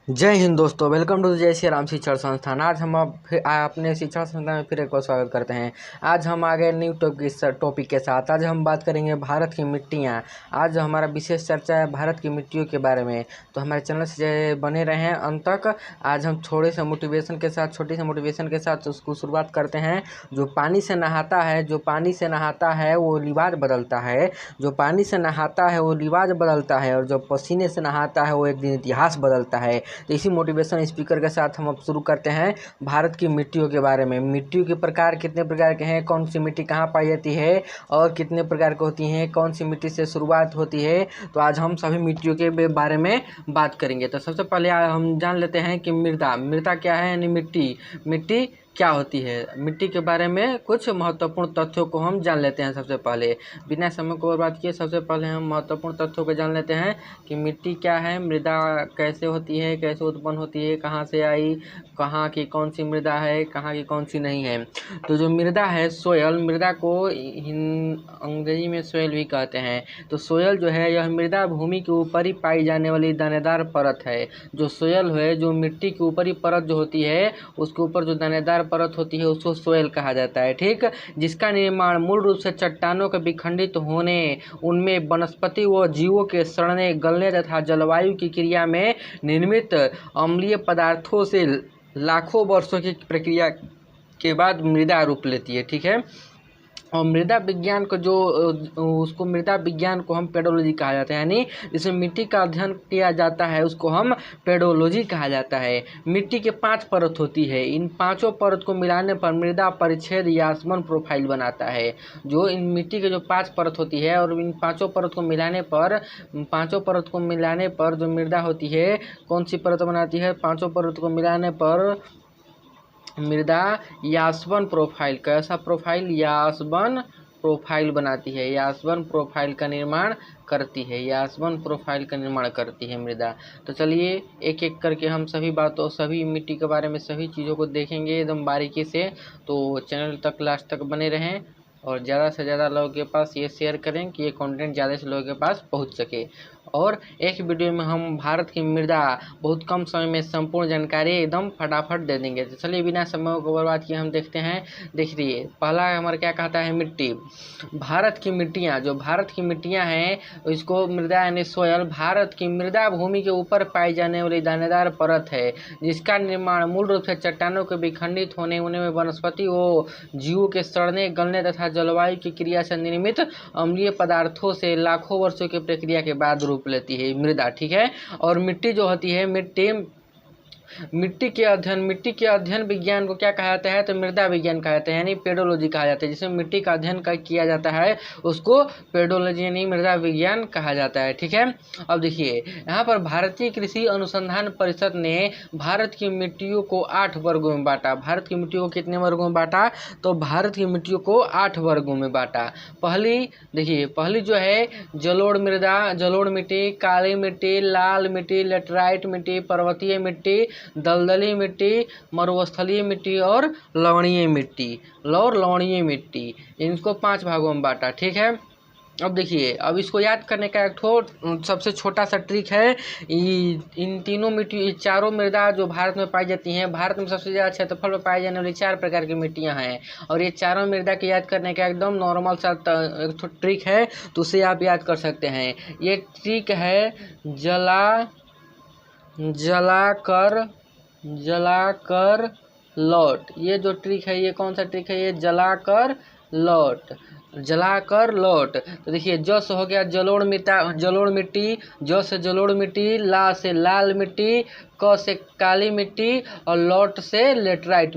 जय हिंद दोस्तों, welcome to जय श्री राम शिक्षण संस्थान। आज हम अपने शिक्षण संस्थान में फिर एक बार स्वागत करते हैं। आज हम आ गए न्यू टॉपिक के साथ। आज हम बात करेंगे भारत की मिट्टियाँ। आज हमारा विशेष चर्चा है भारत की मिट्टियों के बारे में, तो हमारे चैनल से बने रहें अंत तक। आज हम छोटी सी मोटिवेशन के साथ उसको शुरुआत करते हैं। जो पानी से नहाता है वो रिवाज बदलता है। जो पानी से नहाता है वो रिवाज बदलता है, और जो पसीने से नहाता है वो एक दिन इतिहास बदलता है। तो इसी मोटिवेशन स्पीकर के साथ हम अब शुरू करते हैं भारत की मिट्टियों के बारे में। मिट्टियों के प्रकार कितने प्रकार के हैं, कौन सी मिट्टी कहाँ पाई जाती है और कितने प्रकार की होती हैं, कौन सी मिट्टी से शुरुआत होती है। तो आज हम सभी मिट्टियों के बारे में बात करेंगे। तो सबसे पहले हम जान लेते हैं कि मृदा क्या है, यानी मिट्टी क्या होती है। मिट्टी के बारे में कुछ महत्वपूर्ण तथ्यों को हम जान लेते हैं। सबसे पहले बिना समय को बर्बाद किए सबसे पहले हम महत्वपूर्ण तथ्यों को जान लेते हैं कि मिट्टी क्या है, मृदा कैसे होती है, कैसे उत्पन्न होती है, कहाँ से आई, कहाँ की कौन सी मृदा है, कहाँ की कौन सी नहीं है। तो जो मृदा है सोयल, मृदा को अंग्रेजी में सोयल भी कहते हैं। तो सोयल जो है यह मृदा भूमि के ऊपर ही पाई जाने वाली दानेदार परत है। जो सोयल है, जो मिट्टी के ऊपरी परत जो होती है उसके ऊपर जो दानेदार परत होती है उसको सोयल कहा जाता है। ठीक, जिसका निर्माण मूल रूप से चट्टानों के विखंडित होने, उनमें वनस्पति व जीवों के सड़ने गलने तथा जलवायु की क्रिया में निर्मित अम्लीय पदार्थों से लाखों वर्षों की प्रक्रिया के बाद मृदा रूप लेती है। ठीक है, और मृदा विज्ञान को हम पेडोलॉजी कहा जाता है, यानी जिसमें मिट्टी का अध्ययन किया जाता है उसको हम पेडोलॉजी कहा जाता है। मिट्टी के 5 परत होती है। इन पांचों परत को मिलाने पर मृदा परिच्छेद या आसमान प्रोफाइल बनाता है। जो इन मिट्टी के जो 5 परत होती है और इन पांचों परत को मिलाने पर जो मृदा होती है कौन सी परत बनाती है, पांचों परत को मिलाने पर मृदा यासवन प्रोफाइल, कैसा प्रोफाइल, यासवन प्रोफाइल बनाती है, यासवन प्रोफाइल का निर्माण करती है मृदा। तो चलिए एक एक करके हम सभी मिट्टी के बारे में सभी चीज़ों को देखेंगे एकदम बारीकी से। तो चैनल तक लास्ट तक बने रहें और ज़्यादा से ज़्यादा लोगों के पास ये शेयर करें कि ये कंटेंट ज़्यादा से लोगों के पास पहुंच सके। और एक वीडियो में हम भारत की मृदा बहुत कम समय में संपूर्ण जानकारी एकदम फटाफट दे देंगे। तो चलिए बिना समय को बर्बाद किए हम देखते हैं। देखिए पहला हमारा क्या कहता है, मिट्टी। भारत की मिट्टियाँ हैं इसको मृदा यानी सोयल, भारत की मृदा भूमि के ऊपर पाई जाने वाली दानेदार परत है जिसका निर्माण मूल रूप से चट्टानों के विखंडित होने उनमें वनस्पति व जीवों के सड़ने गलने तथा जलवायु की क्रिया से निर्मित अम्लीय पदार्थों से लाखों वर्षों की प्रक्रिया के बाद रूप लेती है मृदा। ठीक है, और मिट्टी जो होती है, मिट्टी के अध्ययन विज्ञान को क्या कहा जाता है, तो मृदा विज्ञान कहा जाता है, यानी पेडोलॉजी कहा जाता है। जिसमें मिट्टी का अध्ययन किया जाता है उसको पेडोलॉजी यानी मृदा विज्ञान कहा जाता है। ठीक है, अब देखिए यहाँ पर भारतीय कृषि अनुसंधान परिषद ने भारत की मिट्टियों को 8 वर्गों में बांटा। भारत की मिट्टियों को कितने वर्गों में बांटा, तो भारत की मिट्टियों को 8 वर्गों में बांटा। पहली जो है जलोढ़ मिट्टी, काली मिट्टी, लाल मिट्टी, लेटराइट मिट्टी, पर्वतीय मिट्टी, दलदली मिट्टी, मरुस्थलीय मिट्टी और लवणीय मिट्टी, इनको 5 भागों में बांटा। ठीक है, अब देखिए, अब इसको याद करने का एक सबसे छोटा सा ट्रिक है। इन चारों मृदा जो भारत में पाई जाती हैं, भारत में सबसे ज़्यादा क्षेत्रफल में पाई जाने वाली 4 प्रकार की मिट्टियां हैं, और ये चारों मृदा के याद करने का एकदम नॉर्मल सा एक ट्रिक है, तो उसे आप याद कर सकते हैं। ये ट्रिक है जलाकर लौट। ये जो ट्रिक है, ये कौन सा ट्रिक है, ये जलाकर लौट। तो देखिए, ज से हो गया जलोढ़ मिट्टी, ज से जलोढ़ मिट्टी, ला से लाल मिट्टी, क से काली मिट्टी और लौट से लेटराइट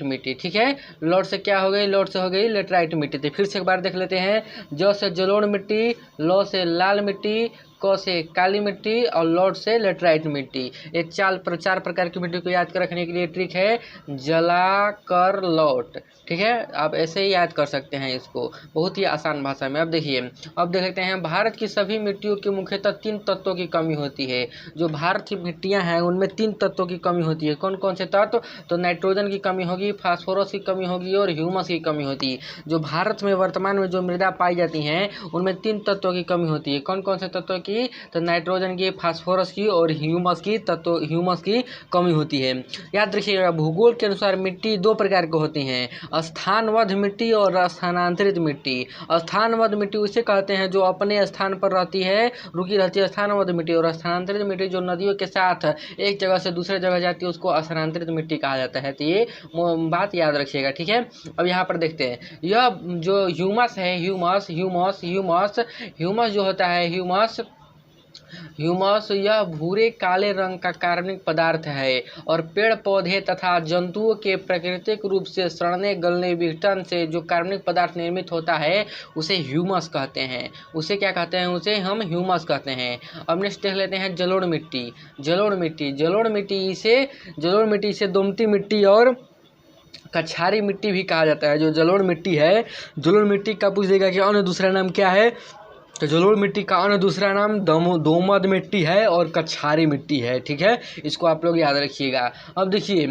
मिट्टी। ठीक है, लौट से क्या हो गई, लौट से हो गई लेटराइट मिट्टी। तो फिर से एक बार देख लेते हैं। ज से जलोढ़ मिट्टी, ल से लाल मिट्टी, क से काली मिट्टी और लौट से लेटराइट मिट्टी। ये 4 प्रकार की मिट्टी को याद कर रखने के लिए ट्रिक है जला कर लौट। ठीक है, आप ऐसे ही याद कर सकते हैं इसको बहुत ही आसान भाषा में। अब देख लेते हैं, भारत की सभी मिट्टियों की मुख्यतः 3 तत्वों की कमी होती है। जो भारत की मिट्टियां हैं उनमें 3 तत्वों की कमी होती है। कौन कौन से तत्व, तो नाइट्रोजन की कमी होगी, फास्फोरस की कमी होगी और ह्यूमस की कमी होती है। जो भारत में वर्तमान में जो मृदा पाई जाती हैं उनमें 3 तत्वों की कमी होती है। कौन कौन से तत्वों की, की, तो नाइट्रोजन की, फास्फोरस की और ह्यूमस की कमी होती है। याद रखिएगा, भूगोल के अनुसार मिट्टी दो प्रकार की होती हैं, स्थानबद्ध मिट्टी और स्थानांतरित मिट्टी। स्थानबद्ध मिट्टी उसे कहते हैं जो अपने स्थान पर रहती है, रुकी रहती है, स्थानबद्ध मिट्टी। और स्थानांतरित मिट्टी जो नदियों के साथ एक जगह से दूसरे जगह जाती है, उसको स्थानांतरित मिट्टी कहा जाता है। तो ये बात याद रखिएगा, ठीक है। अब यहाँ पर देखते हैं, यह जो ह्यूमस है, ह्यूमस जो होता है, ह्यूमस यह भूरे काले रंग का कार्बनिक पदार्थ है और पेड़ पौधे तथा जंतुओं के प्राकृतिक रूप से सड़ने गलने विघटन से जो कार्बनिक पदार्थ निर्मित होता है उसे ह्यूमस कहते हैं। उसे क्या कहते हैं? उसे हम ह्यूमस कहते हैं। अब नेक्स्ट देख लेते हैं जलोढ़ मिट्टी। जलोढ़ मिट्टी इसे दोमटी मिट्टी और कछारी मिट्टी भी कहा जाता है। जो जलोढ़ मिट्टी है, जलोढ़ मिट्टी का पूछ देगा कि अन्य दूसरा नाम क्या है, तो जलोढ़ मिट्टी का अन्य दूसरा नाम दोमट मिट्टी है और कछारी मिट्टी है, ठीक है। इसको आप लोग याद रखिएगा। अब देखिए,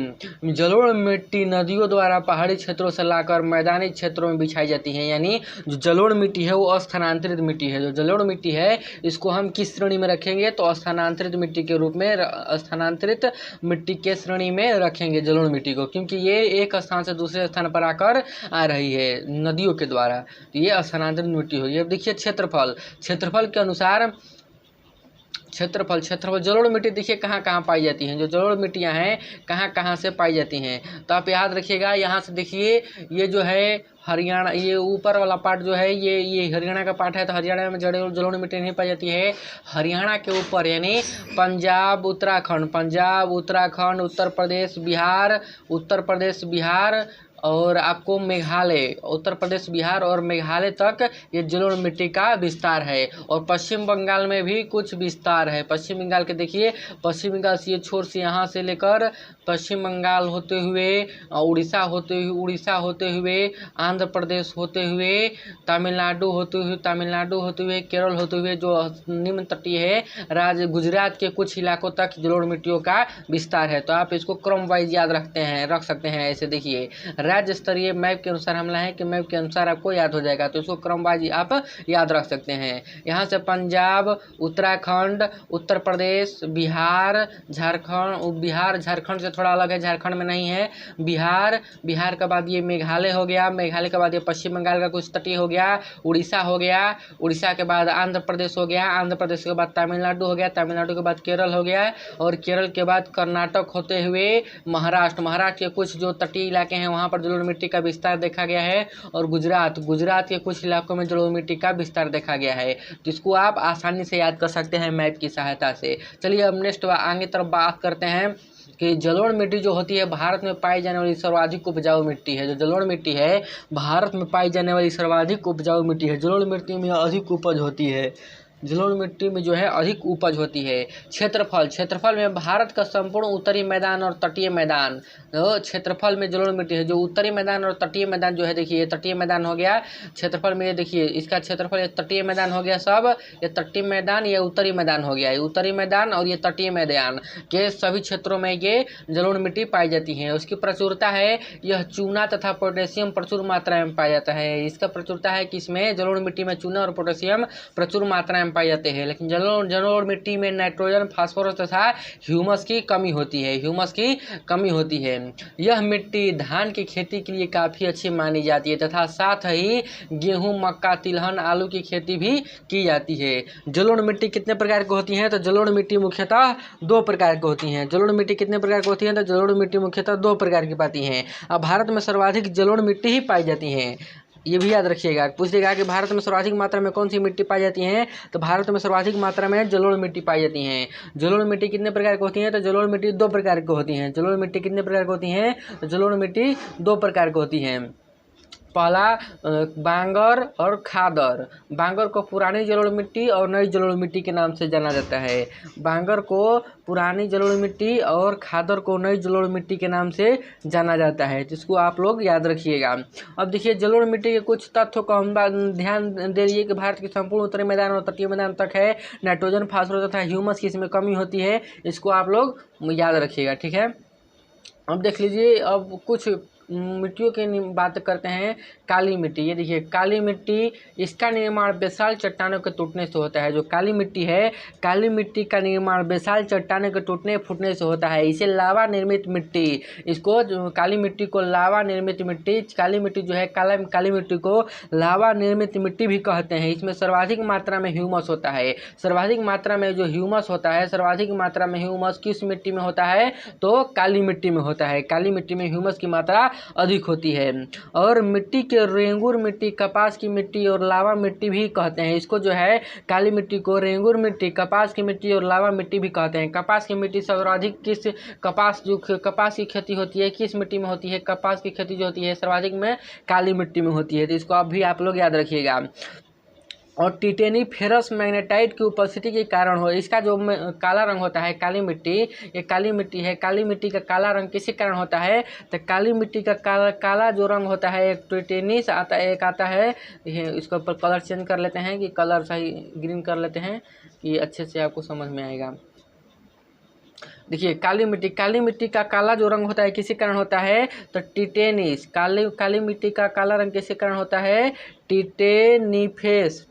जलोढ़ मिट्टी नदियों द्वारा पहाड़ी क्षेत्रों से लाकर मैदानी क्षेत्रों में बिछाई जाती है। यानी जो जलोढ़ मिट्टी है वो अस्थानांतरित मिट्टी है। जो जलोढ़ मिट्टी है इसको हम किस श्रेणी में रखेंगे? तो स्थानांतरित मिट्टी के रूप में, स्थानांतरित मिट्टी के श्रेणी में रखेंगे जलोढ़ मिट्टी को, क्योंकि ये एक स्थान से दूसरे स्थान पर आकर आ रही है नदियों के द्वारा, तो ये स्थानांतरित मिट्टी होगी। अब देखिए क्षेत्रफल के अनुसार क्षेत्रफल जलोढ़ मिट्टी देखिए कहाँ कहाँ पाई जाती हैं। जो जलोढ़ मिट्टियाँ हैं कहाँ कहाँ से पाई जाती हैं, तो आप याद रखिएगा। यहाँ से देखिए, ये जो है हरियाणा, ये ऊपर वाला पार्ट जो है ये हरियाणा का पार्ट है, तो हरियाणा में जलोढ़ मिट्टी नहीं पाई जाती है। हरियाणा के ऊपर यानी पंजाब उत्तराखंड, उत्तर प्रदेश बिहार और आपको मेघालय, उत्तर प्रदेश बिहार और मेघालय तक ये जलोढ़ मिट्टी का विस्तार है। और पश्चिम बंगाल में भी कुछ विस्तार है। पश्चिम बंगाल के देखिए, पश्चिम बंगाल से ये छोर से यहाँ से लेकर पश्चिम बंगाल होते हुए उड़ीसा होते हुए आंध्र प्रदेश होते हुए तमिलनाडु होते हुए केरल होते हुए जो निम्न तटीय है राज्य गुजरात के कुछ इलाकों तक जलोढ़ मिट्टियों का विस्तार है। तो आप इसको क्रम वाइज रख सकते हैं। ऐसे देखिए, राज्य स्तरीय मैप के अनुसार हम लाए कि मैप के अनुसार आपको याद हो जाएगा, तो इसको क्रम वाइज आप याद रख सकते हैं। यहाँ से पंजाब, उत्तराखंड, उत्तर प्रदेश, बिहार, झारखंड से थोड़ा अलग है, झारखंड में नहीं है। बिहार के बाद ये मेघालय हो गया, मेघालय के बाद ये पश्चिम बंगाल का कुछ तटीय हो गया, उड़ीसा हो गया, उड़ीसा के बाद आंध्र प्रदेश हो गया, आंध्र प्रदेश के बाद तमिलनाडु हो गया, तमिलनाडु के बाद केरल हो गया, और केरल के बाद कर्नाटक होते हुए महाराष्ट्र के कुछ जो तटीय इलाके हैं वहाँ पर जलोढ़ मिट्टी का विस्तार देखा गया है। और गुजरात के कुछ इलाकों में जलोढ़ मिट्टी का विस्तार देखा गया है। तो इसको आप आसानी से याद कर सकते हैं मैप की सहायता से। चलिए अब नेक्स्ट आगे तरफ बात करते हैं कि जलोढ़ मिट्टी जो होती है भारत में पाई जाने वाली सर्वाधिक उपजाऊ मिट्टी है। जो जलोढ़ मिट्टी है भारत में पाई जाने वाली सर्वाधिक उपजाऊ मिट्टी है। जलोढ़ मिट्टी में अधिक उपज होती है, जलोढ़ मिट्टी में जो है अधिक उपज होती है। क्षेत्रफल में भारत का संपूर्ण उत्तरी मैदान और तटीय मैदान, तो क्षेत्रफल में जलोढ़ मिट्टी है। जो उत्तरी मैदान और तटीय मैदान जो है, देखिए ये तटीय मैदान हो गया। क्षेत्रफल में ये देखिए इसका क्षेत्रफल, ये तटीय मैदान हो गया सब, ये तटीय मैदान, ये उत्तरी मैदान हो गया। ये उत्तरी मैदान और ये तटीय मैदान के सभी क्षेत्रों में ये जलोढ़ मिट्टी पाई जाती है। उसकी प्रचुरता है, यह चूना तथा पोटेशियम प्रचुर मात्रा में पाया जाता है। इसका प्रचुरता है कि इसमें जलोढ़ मिट्टी में चूना और पोटेशियम प्रचुर मात्रा में पाए जाते हैं। लेकिन जलोढ़ मिट्टी में नाइट्रोजन, फास्फोरस तथा ह्यूमस की कमी होती है। यह मिट्टी धान की खेती के लिए काफ़ी अच्छी मानी जाती है तथा साथ ही गेहूं, मक्का, तिलहन, आलू की खेती भी की जाती है। जलोढ़ मिट्टी कितने प्रकार की होती है? तो जलोढ़ मिट्टी मुख्यतः दो प्रकार की होती हैं। जलोढ़ मिट्टी कितने प्रकार की होती है? तो जलोढ़ मिट्टी मुख्यतः दो प्रकार की पाती हैं। अब भारत में सर्वाधिक जलोढ़ मिट्टी ही पाई जाती है, ये भी याद रखिएगा। पूछ देगा कि भारत में सर्वाधिक मात्रा में कौन सी मिट्टी पाई जाती है, तो भारत में सर्वाधिक मात्रा में जलोढ़ मिट्टी पाई जाती है। जलोढ़ मिट्टी कितने प्रकार की होती है? तो जलोढ़ मिट्टी दो प्रकार की होती है। जलोढ़ मिट्टी कितने प्रकार की होती है? तो जलोढ़ मिट्टी दो प्रकार की होती है। पहला बांगर और खादर। बांगर को पुरानी जलोढ़ मिट्टी और नई जलोढ़ मिट्टी के नाम से जाना जाता है। बांगर को पुरानी जलोढ़ मिट्टी और खादर को नई जलोढ़ मिट्टी के नाम से जाना जाता है, जिसको आप लोग याद रखिएगा। अब देखिए, जलोढ़ मिट्टी के कुछ तथ्यों का हम ध्यान दे रही है कि भारत के संपूर्ण उत्तरी मैदान और तटीय मैदान तक है नाइट्रोजन, फास्फोरस तथा ह्यूमस की इसमें कमी होती है। इसको आप लोग याद रखिएगा, ठीक है। अब देख लीजिए, अब कुछ मिट्टियों की बात करते हैं। काली मिट्टी, ये देखिए काली मिट्टी, इसका निर्माण बेसाल्ट चट्टानों के टूटने से होता है। जो काली मिट्टी है, काली मिट्टी का निर्माण बेसाल्ट चट्टानों के टूटने फूटने से होता है। इसे लावा निर्मित मिट्टी, इसको काली मिट्टी को लावा निर्मित मिट्टी, काली मिट्टी जो है काली मिट्टी को लावा निर्मित मिट्टी भी कहते हैं। इसमें सर्वाधिक मात्रा में ह्यूमस होता है। सर्वाधिक मात्रा में जो ह्यूमस होता है, सर्वाधिक मात्रा में ह्यूमस किस मिट्टी में होता है? तो काली मिट्टी में होता है। काली मिट्टी में ह्यूमस की मात्रा अधिक होती है। और मिट्टी के रेंगुर मिट्टी, कपास की मिट्टी और लावा मिट्टी भी कहते हैं। इसको जो है काली मिट्टी को रेंगुर मिट्टी, कपास की मिट्टी और लावा मिट्टी भी कहते हैं। कपास की मिट्टी सर्वाधिक किस कपास की खेती होती है किस मिट्टी में होती है? कपास की खेती जो होती है सर्वाधिक में काली मिट्टी में होती है। तो इसको अब भी आप लोग याद रखिएगा। और टिटेनी फेरस मैग्नेटाइट की उपस्थिति के कारण हो, इसका जो काला रंग होता है काली मिट्टी, ये काली मिट्टी है, काली मिट्टी का काला रंग किसी कारण होता है? तो काली मिट्टी का काला जो रंग होता है, एक टिटेनिस आता है, एक आता है, इसके ऊपर कलर चेंज कर लेते हैं कि कलर सही ग्रीन कर लेते हैं कि अच्छे से आपको समझ में आएगा। देखिए काली मिट्टी का काला जो रंग होता है किसी कारण होता है? तो टिटेनिस। काली मिट्टी का काला रंग किसी कारण होता है? टिटेनिफेस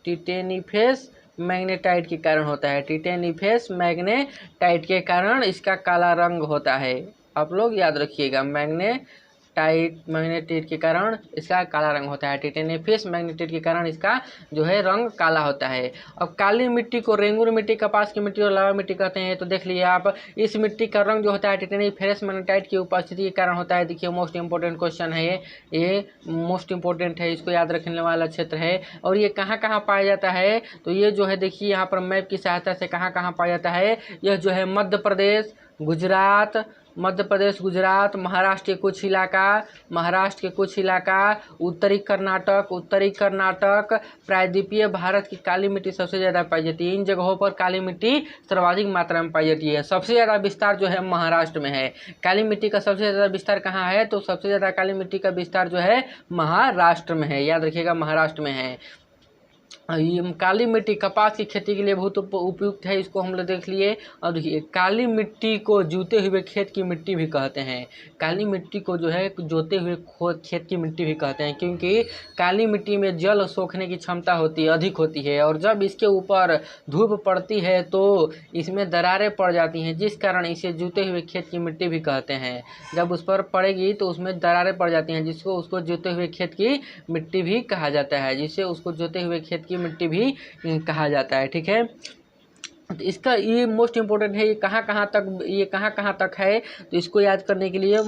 मैग्नेटाइट के कारण होता है। टिटेनिफेस मैग्नेटाइट के कारण इसका काला रंग होता है। आप लोग याद रखिएगा, मैग्नेटाइट के कारण इसका काला रंग होता है। टिटेनिफेस मैग्नेटाइट के कारण इसका जो है रंग काला होता है। अब काली मिट्टी को रेंगुर मिट्टी, कपास की मिट्टी और लावा मिट्टी कहते हैं। तो देख लिए आप, इस मिट्टी का रंग जो होता है टिटेनिफेस मैग्नेटाइट की उपस्थिति के कारण होता है। देखिए मोस्ट इंपोर्टेंट क्वेश्चन है ये मोस्ट इंपोर्टेंट है, इसको याद रखने वाला क्षेत्र है। और ये कहाँ कहाँ पाया जाता है? तो ये जो है देखिए यहाँ पर मैप की सहायता से कहाँ कहाँ पाया जाता है। यह जो है मध्य प्रदेश, गुजरात, महाराष्ट्र के कुछ इलाका, उत्तरी कर्नाटक, प्रायद्वीपीय भारत की काली मिट्टी सबसे ज़्यादा पाई जाती है। इन जगहों पर काली मिट्टी सर्वाधिक मात्रा में पाई जाती है। सबसे ज़्यादा विस्तार जो है महाराष्ट्र में है। काली मिट्टी का सबसे ज़्यादा विस्तार कहाँ है? तो सबसे ज़्यादा काली मिट्टी का विस्तार जो है महाराष्ट्र में है। याद रखिएगा, महाराष्ट्र में है। ये काली मिट्टी कपास की खेती के लिए बहुत उपयुक्त है, इसको हम लोग देख लिए। और देखिए काली मिट्टी को जूते हुए खेत की मिट्टी भी कहते हैं। काली मिट्टी को जो है जोते हुए खेत की मिट्टी भी कहते हैं, क्योंकि काली मिट्टी में जल सोखने की क्षमता अधिक होती है। और जब इसके ऊपर धूप पड़ती है तो इसमें दरारें पड़ जाती हैं, जिस कारण इसे जूते हुए खेत की मिट्टी भी कहते हैं। जब उस पर पड़ेगी तो उसमें दरारें पड़ जाती हैं, उसको जोते हुए खेत की मिट्टी भी कहा जाता है, जिससे उसको जोते हुए खेत की मिट्टी भी कहा जाता है। ठीक है, तो इसका ये मोस्ट इम्पोर्टेंट है। ये कहाँ कहाँ तक है? तो इसको याद करने के लिए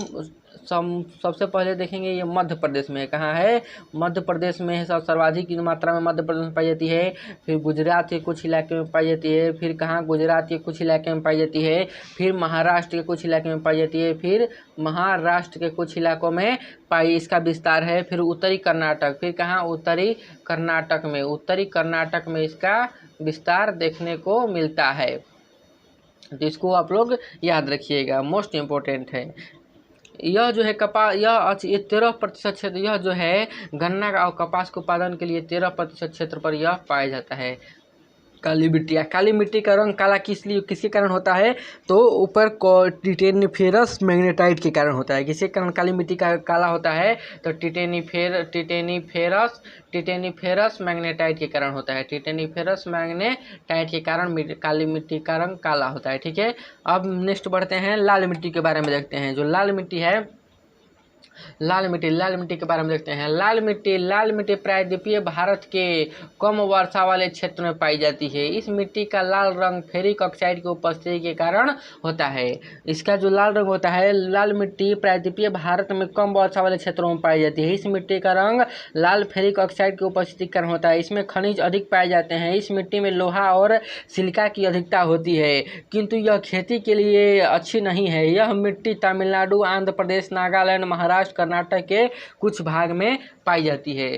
सबसे पहले देखेंगे ये मध्य प्रदेश में कहाँ है। मध्य प्रदेश में है, सर्वाधिक मात्रा में मध्य प्रदेश में पाई जाती है। फिर गुजरात के कुछ इलाके में पाई जाती है। फिर कहाँ? गुजरात के कुछ इलाके में पाई जाती है। फिर महाराष्ट्र के कुछ इलाके में पाई जाती है। फिर महाराष्ट्र के कुछ इलाकों में इसका विस्तार है। फिर उत्तरी कर्नाटक, फिर कहाँ? उत्तरी कर्नाटक में इसका विस्तार देखने को मिलता है। तो इसको आप लोग याद रखिएगा, मोस्ट इम्पोर्टेंट है। यह जो है ये 13% क्षेत्र, यह जो है गन्ना का और कपास के उत्पादन के लिए 13% क्षेत्र पर यह पाया जाता है। काली मिट्टी का रंग काला किसी कारण होता है? तो ऊपर टिटेनिफेरस मैग्नेटाइट के कारण होता है। किसी कारण काली मिट्टी का काला होता है? तो टिटेनिफेरस मैग्नेटाइट के कारण होता है। टिटेनिफेरस मैग्नेटाइट के कारण काली मिट्टी का रंग काला होता है। ठीक है, अब नेक्स्ट बढ़ते हैं, लाल मिट्टी के बारे में देखते हैं। जो लाल मिट्टी है, लाल मिट्टी के बारे में देखते हैं। लाल मिट्टी प्रायद्वीपीय भारत के कम वर्षा वाले क्षेत्र में पाई जाती है। इस मिट्टी का लाल रंग फेरिक ऑक्साइड की उपस्थिति के कारण होता है। इसका जो लाल रंग होता है, लाल मिट्टी प्रायद्वीपीय भारत में कम वर्षा वाले क्षेत्रों में पाई जाती है। इस मिट्टी का रंग लाल फेरिक ऑक्साइड की उपस्थिति के कारण होता है। इसमें खनिज अधिक पाए जाते हैं। इस मिट्टी में लोहा और सिलिका की अधिकता होती है, किंतु यह खेती के लिए अच्छी नहीं है। यह मिट्टी तमिलनाडु, आंध्र प्रदेश, नागालैंड, महाराष्ट्र, कर्नाटक के कुछ भाग में पाई जाती है।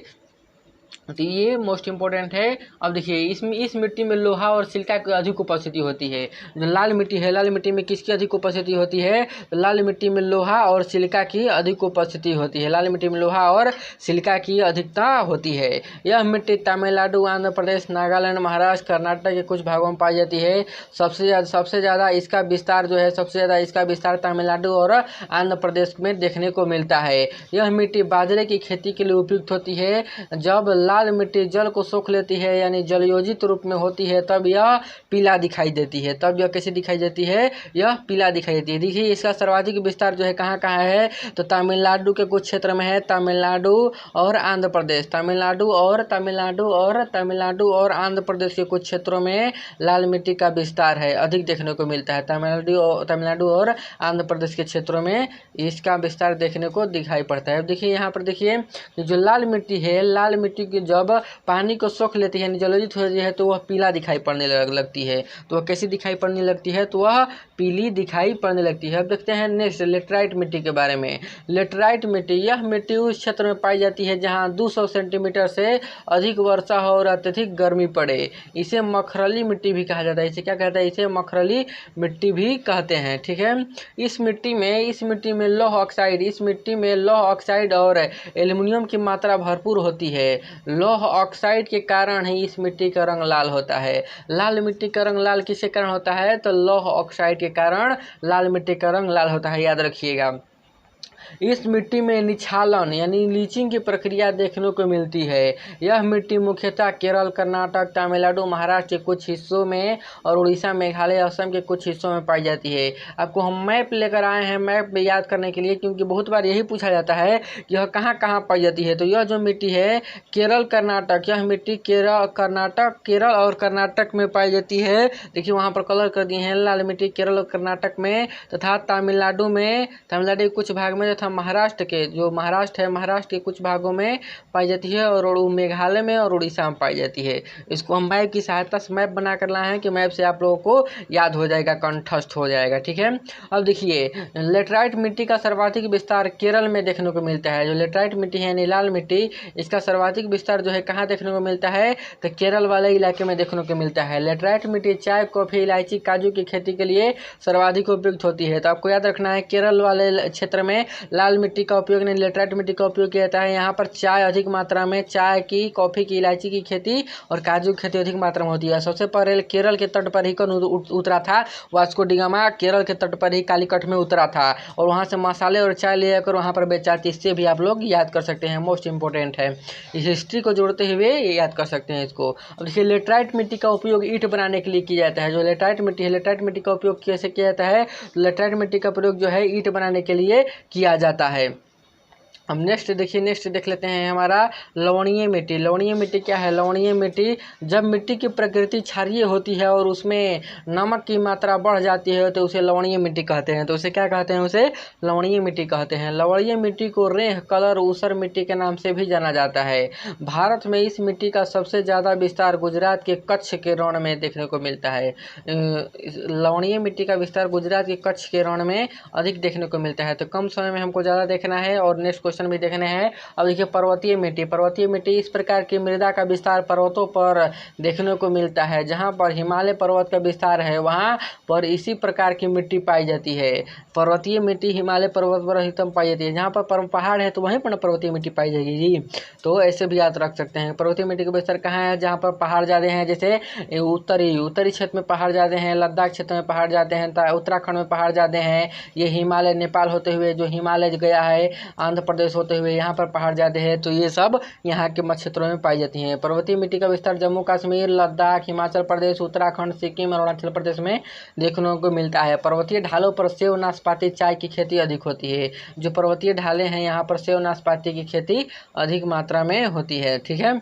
तो ये मोस्ट इम्पोर्टेंट है। अब देखिए इस मिट्टी में लोहा और सिलिका की अधिक उपस्थिति होती है। जो लाल मिट्टी है, लाल मिट्टी में किसकी अधिक उपस्थिति होती है? तो लाल मिट्टी में लोहा और सिलिका की अधिक उपस्थिति होती है। लाल मिट्टी में लोहा और सिलिका की अधिकता होती है। यह मिट्टी तमिलनाडु, आंध्र प्रदेश, नागालैंड, महाराष्ट्र, कर्नाटक के कुछ भागों में पाई जाती है। सबसे ज़्यादा इसका विस्तार जो है, सबसे ज़्यादा इसका विस्तार तमिलनाडु और आंध्र प्रदेश में देखने को मिलता है। यह मिट्टी बाजरे की खेती के लिए उपयुक्त होती है। जब लाल मिट्टी जल को सोख लेती है यानी जलयोजित रूप में होती है तब यह पीला दिखाई देती है। तब यह कैसे दिखाई देती है? यह पीला दिखाई देती है। देखिए इसका सर्वाधिक विस्तार जो है कहाँ कहाँ है? तो तमिलनाडु के कुछ क्षेत्र में है, तमिलनाडु और आंध्र प्रदेश। तमिलनाडु और आंध्र प्रदेश के कुछ क्षेत्रों में लाल मिट्टी का विस्तार है, अधिक देखने को मिलता है। तमिलनाडु और आंध्र प्रदेश के क्षेत्रों में इसका विस्तार देखने को दिखाई पड़ता है। अब देखिए यहाँ पर देखिए जो लाल मिट्टी है, लाल मिट्टी की जब पानी को सोख लेती है, जलयोजित होती है, तो वह पीला दिखाई पड़ने लगती है। तो वह कैसी दिखाई पड़ने लगती है? तो वह पीली दिखाई पड़ने लगती है। अब देखते हैं नेक्स्ट लेटराइट मिट्टी के बारे में। लेटराइट मिट्टी, यह मिट्टी उस क्षेत्र में पाई जाती है जहां 200 सेंटीमीटर से अधिक वर्षा हो और अत्यधिक गर्मी पड़े। इसे मखरली मिट्टी भी कहा जाता है। इसे क्या कहता है? इसे मखरली मिट्टी भी कहते हैं। ठीक है। इस मिट्टी में लौह ऑक्साइड और एल्युमिनियम की मात्रा भरपूर होती है। लौह ऑक्साइड के कारण ही इस मिट्टी का रंग लाल होता है। लाल मिट्टी का रंग लाल किसके कारण होता है? तो लौह ऑक्साइड के कारण लाल मिट्टी का रंग लाल होता है, याद रखिएगा। इस मिट्टी में निछालन यानी लीचिंग की प्रक्रिया देखने को मिलती है। यह मिट्टी मुख्यतः केरल, कर्नाटक, तमिलनाडु, महाराष्ट्र के कुछ हिस्सों में और उड़ीसा, मेघालय, असम के कुछ हिस्सों में पाई जाती है। आपको हम मैप लेकर आए हैं, मैप में याद करने के लिए, क्योंकि बहुत बार यही पूछा जाता है कि यह कहाँ कहाँ पाई जाती है। तो यह जो मिट्टी है केरल, कर्नाटक, यह मिट्टी केरल और कर्नाटक में पाई जाती है। देखिए वहाँ पर कलर कर दिए हैं, लाल मिट्टी केरल और कर्नाटक में तथा तमिलनाडु के कुछ भाग में तथा महाराष्ट्र के कुछ भागों में पाई जाती है और मेघालय में और उड़ीसा में पाई जाती है। इसको हम मैप की सहायता से मैप बना कर लाए हैं कि मैप से आप लोगों को याद हो जाएगा, कंठस्थ हो जाएगा। ठीक है। अब देखिए लेटराइट मिट्टी का सर्वाधिक विस्तार केरल में देखने को मिलता है। जो लेटराइट मिट्टी है यानी लाल मिट्टी, इसका सर्वाधिक विस्तार जो है कहाँ देखने को मिलता है? तो केरल वाले इलाके में देखने को मिलता है। लेटराइट मिट्टी चाय, कॉफी, इलायची, काजू की खेती के लिए सर्वाधिक उपयुक्त होती है। तो आपको याद रखना है केरल वाले क्षेत्र में लाल मिट्टी का उपयोग नहीं, लेटराइट मिट्टी का उपयोग किया जाता है। यहाँ पर चाय अधिक मात्रा में, चाय की, कॉफी की, इलायची की खेती और काजू की खेती अधिक मात्रा में होती है। सबसे पहले केरल के तट पर ही कौन उतरा था? वास्को डी गामा केरल के तट पर ही कालीकट में उतरा था और वहाँ से मसाले और चाय ले जाकर वहाँ पर बेचा था। इससे भी आप लोग याद कर सकते हैं, मोस्ट इंपॉर्टेंट है। इस हिस्ट्री को जोड़ते हुए याद कर सकते हैं इसको। अब देखिए लेटराइट मिट्टी का उपयोग ईंट बनाने के लिए किया जाता है। जो लेटराइट मिट्टी है, लेटराइट मिट्टी का उपयोग कैसे किया जाता है? लेटराइट मिट्टी का प्रयोग जो है ईंट बनाने के लिए किया जाता है। अब नेक्स्ट देख लेते हैं हमारा लवणीय मिट्टी। लवणीय मिट्टी क्या है? लवणीय मिट्टी, जब मिट्टी की प्रकृति क्षारीय होती है और उसमें नमक की मात्रा बढ़ जाती है तो उसे लवणीय मिट्टी कहते हैं। तो उसे क्या कहते हैं? उसे लवणीय मिट्टी कहते हैं। लवणीय मिट्टी को रेह, कलर, ऊसर मिट्टी के नाम से भी जाना जाता है। भारत में इस मिट्टी का सबसे ज़्यादा विस्तार गुजरात के कच्छ के रण में देखने को मिलता है। लवणीय मिट्टी का विस्तार गुजरात के कच्छ के रण में अधिक देखने को मिलता है। तो कम समय में हमको ज़्यादा देखना है और नेक्स्ट क्वेश्चन भी देखने हैं। अब देखिए पर्वतीय मिट्टी, इस प्रकार की मृदा का विस्तार पर्वतों पर देखने को मिलता है। जहां पर हिमालय पर्वत का विस्तार है वहां पर इसी प्रकार की मिट्टी पाई जाती है। पर्वतीय मिट्टी हिमालय पर्वत पर अधिकतम पाई जाती है। जहाँ पर पहाड़ है तो वहीं पर पर्वतीय मिट्टी पाई जाएगी जी। तो ऐसे भी याद रख सकते हैं। पर्वतीय मिट्टी का विस्तार कहाँ है? जहाँ पर पहाड़ ज़्यादा हैं, जैसे उत्तरी क्षेत्र में पहाड़ ज़्यादा हैं, लद्दाख क्षेत्र में पहाड़ ज़्यादा हैं, उत्तराखंड में पहाड़ ज़्यादा हैं। ये हिमालय नेपाल होते हुए जो हिमालय गया है आंध्र प्रदेश होते हुए यहाँ पर पहाड़ ज़्यादा है। तो ये सब यहाँ के क्षेत्रों में पाई जाती हैं। पर्वतीय मिट्टी का विस्तार जम्मू कश्मीर, लद्दाख, हिमाचल प्रदेश, उत्तराखंड, सिक्किम और अरुणाचल प्रदेश में देखने को मिलता है। पर्वतीय ढालों पर सेब, नाशपाती, चाय की खेती अधिक होती है। जो पर्वतीय ढाले हैं यहाँ पर सेब, नाशपाती की खेती अधिक मात्रा में होती है। ठीक है।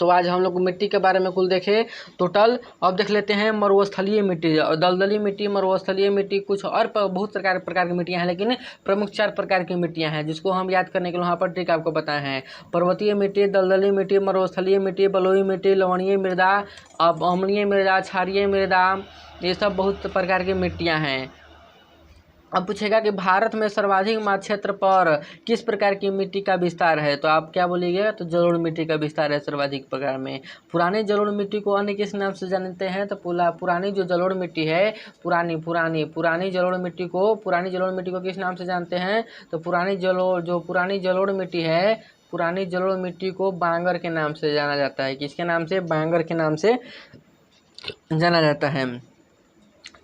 तो आज हम लोग मिट्टी के बारे में कुल देखे टोटल। अब देख लेते हैं मरुस्थलीय मिट्टी, दलदली मिट्टी, मरुस्थलीय मिट्टी, कुछ और बहुत प्रकार की मिट्टियां हैं, लेकिन प्रमुख 4 प्रकार की मिट्टियां हैं जिसको हम याद करने के लिए वहाँ पर ट्रिक आपको बताए हैं। पर्वतीय मिट्टी, दलदली मिट्टी, मरुस्थलीय मिट्टी, बलुई मिट्टी, लवणीय मृदा, अम्लीय मृदा, क्षारीय मृदा, ये सब बहुत प्रकार की मिट्टियाँ हैं। अब पूछेगा कि भारत में सर्वाधिक मात्रा क्षेत्र पर किस प्रकार की मिट्टी का विस्तार है, तो आप क्या बोलिएगा, तो जलोढ़ मिट्टी का विस्तार है सर्वाधिक प्रकार में। पुरानी जलोढ़ मिट्टी को अन्य किस नाम से जानते हैं, तो पुरानी जो जलोढ़ मिट्टी है, पुरानी जलोढ़ मिट्टी को किस नाम से जानते हैं, तो पुरानी जलोढ़ मिट्टी को बांगर के नाम से जाना जाता है। किसके नाम से, बांगर के नाम से जाना जाता है।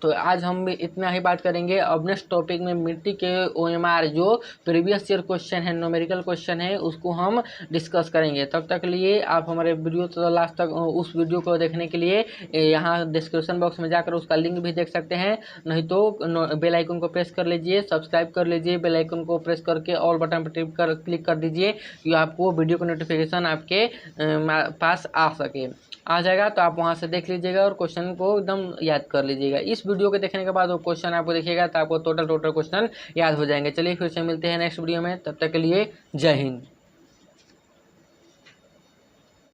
तो आज हम इतना ही बात करेंगे। अब नेक्स्ट टॉपिक में मिट्टी के OMR जो प्रीवियस ईयर क्वेश्चन है, न्यूमेरिकल क्वेश्चन है, उसको हम डिस्कस करेंगे। तब तक के लिए आप हमारे वीडियो तो लास्ट तक उस वीडियो को देखने के लिए यहाँ डिस्क्रिप्शन बॉक्स में जाकर उसका लिंक भी देख सकते हैं, नहीं तो बेल आइकन को प्रेस कर लीजिए, सब्सक्राइब कर लीजिए, बेल आइकन को प्रेस करके ऑल बटन पर क्लिक कर दीजिए कि आपको वीडियो का नोटिफिकेशन आपके पास आ जाएगा। तो आप वहां से देख लीजिएगा और क्वेश्चन को एकदम याद कर लीजिएगा। इस वीडियो के देखने के बाद वो क्वेश्चन आपको देखिएगा तो आपको टोटल क्वेश्चन याद हो जाएंगे। चलिए फिर से मिलते हैं नेक्स्ट वीडियो में, तब तक के लिए जय हिंद।